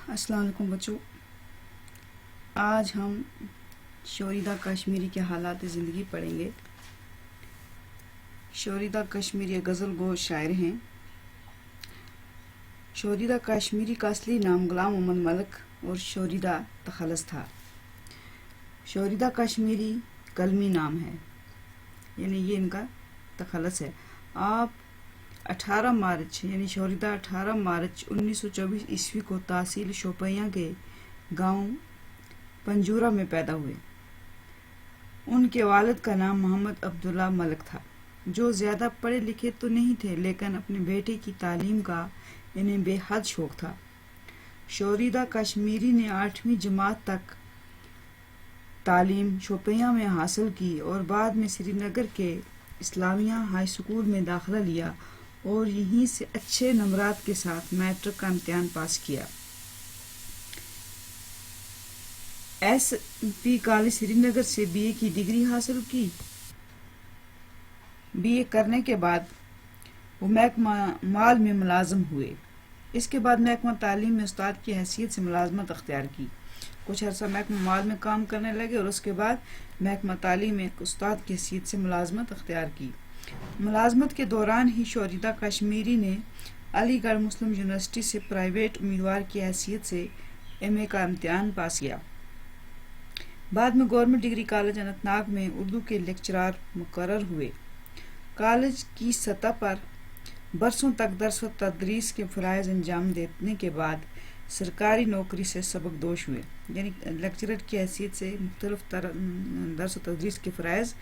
السلام علیکم بچوں، آج ہم شوریدہ کشمیری کے حالات زندگی پڑھیں گے۔ شوریدہ کشمیری ایک غزل گو شاعر ہیں۔ شوریدہ کشمیری کا اصلی نام غلام محمد ملک اور شوریدہ تخلص تھا۔ شوریدہ کشمیری کلمی نام ہے، یعنی یہ ان کا تخلص ہے۔ آپ 18 مارچ یعنی شوریدہ 18 مارچ 1924 عیسوی کو تحصیل شوپیاں کے گاؤں پنجورہ میں پیدا ہوئے۔ ان کے والد کا نام محمد عبداللہ ملک تھا، جو زیادہ پڑھے لکھے تو نہیں تھے، لیکن اپنے بیٹے کی تعلیم کا انہیں بے حد شوق تھا۔ شوریدہ کشمیری نے 8ویں جماعت تک تعلیم شوپیاں میں حاصل کی اور بعد میں سری نگر کے اسلامیہ ہائی اسکول میں داخلہ لیا اور یہیں سے اچھے نمرات کے ساتھ میٹرک کا امتحان پاس کیا۔ ایس پی کالج سری نگر سے بی اے کی ڈگری حاصل کی۔ بی اے کرنے کے بعد وہ محکمہ مال میں ملازم ہوئے۔ اس کے بعد محکمہ تعلیم میں استاد کی حیثیت سے ملازمت اختیار کی۔ کچھ عرصہ محکمہ مال میں کام کرنے لگے اور اس کے بعد محکمہ تعلیم میں استاد کی حیثیت سے ملازمت اختیار کی۔ ملازمت کے دوران ہی شوریدہ کشمیری نے علی گڑھ مسلم یونیورسٹی سے پرائیویٹ امیدوار کی حیثیت سے ایم اے کا امتحان پاس کیا۔ بعد میں government degree college Anant Nag میں اردو کے لیکچرار مقرر ہوئے۔ کالج کی سطح پر برسوں تک درس و تدریس کے فرائض انجام دینے کے بعد سرکاری نوکری سے سبکدوش ہوئے، یعنی لیکچرر کی حیثیت سے مختلف درس و تدریس کے فرائض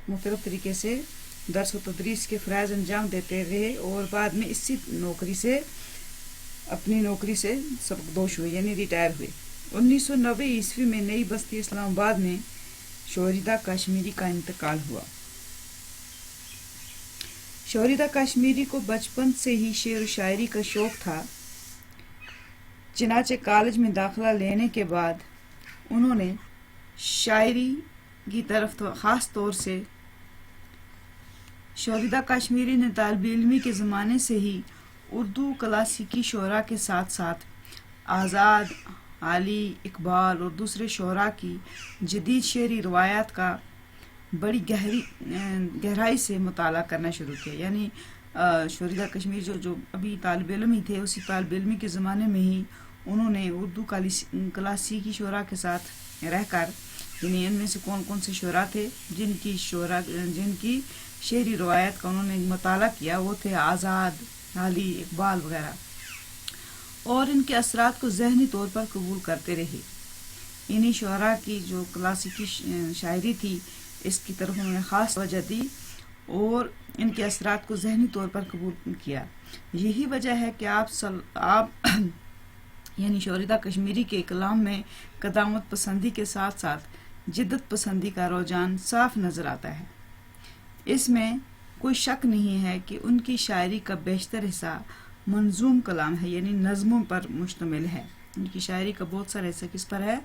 مختلف طریقے سے درس و تدریس کے فرائض انجام دیتے رہے اور بعد میں اسی نوکری سے اپنی نوکری سے سبکدوش ہوئے، یعنی ریٹائر ہوئے۔ 1990 عیسوی میں نئی بستی اسلام آباد میں شوریدہ کشمیری کا انتقال ہوا۔ شوریدہ کشمیری کو بچپن سے ہی شعر و شاعری کا شوق تھا، چنانچہ کالج میں داخلہ لینے کے بعد انہوں نے شاعری کی طرف خاص طور سے شوریدہ کشمیری نے طالب علمی کے زمانے سے ہی اردو کلاسیکی شعراء کے ساتھ ساتھ آزاد، علی، اقبال اور دوسرے شعراء کی جدید شعری روایات کا بڑی گہرائی سے مطالعہ کرنا شروع کیا۔ یعنی شوریدہ کشمیری جو ابھی طالب علم ہی تھے، اسی طالب علمی کے زمانے میں ہی انہوں نے اردو کلاسیکی شعراء کے ساتھ رہ کر، یعنی ان میں سے کون کون سے شعراء تھے جن کی شعری روایت کا انہوں نے مطالعہ کیا، وہ تھے آزاد، علی، اقبال وغیرہ، اور ان کے اثرات کو ذہنی طور پر قبول کرتے رہے۔ انہی شعراء کی جو کلاسیکی شاعری تھی، اس کی طرف انہوں نے خاص توجہ دی اور ان کے اثرات کو ذہنی طور پر قبول کیا۔ یہی وجہ ہے کہ آپ یعنی شوریدہ کشمیری کے کلام میں قدامت پسندی کے ساتھ ساتھ جدت پسندی کا رجحان صاف نظر آتا ہے۔ اس میں کوئی شک نہیں ہے کہ ان کی شاعری کا بیشتر حصہ منظوم کلام ہے، یعنی نظموں پر مشتمل ہے۔ ان کی شاعری کا بہت سارا حصہ کس پر ہے؟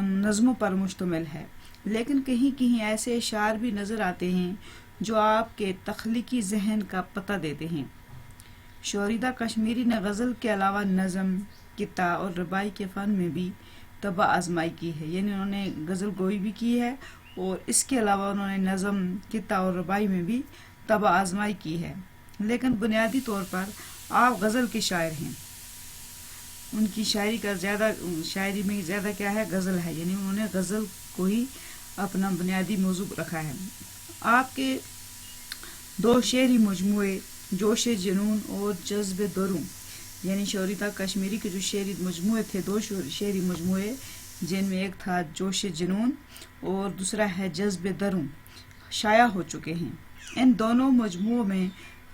نظموں پر مشتمل ہے، لیکن کہیں کہیں ایسے اشعار بھی نظر آتے ہیں جو آپ کے تخلیقی ذہن کا پتہ دیتے ہیں۔ شوریدہ کشمیری نے غزل کے علاوہ نظم، قطع اور ربائی کے فن میں بھی طبع آزمائی کی ہے، یعنی انہوں نے غزل گوئی بھی کی ہے اور اس کے علاوہ انہوں نے نظم، قطع اور ربائی میں بھی طبع آزمائی کی ہے، لیکن بنیادی طور پر آپ غزل کے شاعر ہیں۔ ان کی شاعری میں زیادہ کیا ہے؟ غزل ہے، یعنی انہوں نے غزل کو ہی اپنا بنیادی موضوع رکھا ہے۔ آپ کے 2 شعری مجموعے جوش جنون اور جذب دروں، یعنی شوریدہ کشمیری کے جو شعری مجموعے تھے، 2 شعری مجموعے، جن میں ایک تھا جوش جنون اور دوسرا ہے جذب دروں، شائع ہو چکے ہیں۔ ان دونوں مجموعوں میں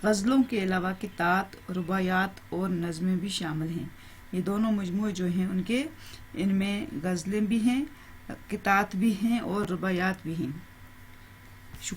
غزلوں کے علاوہ قطعات، رباعیات اور نظمیں بھی شامل ہیں۔ یہ دونوں مجموعے جو ہیں ان میں غزلیں بھی ہیں، قطعات بھی ہیں اور رباعیات بھی ہیں۔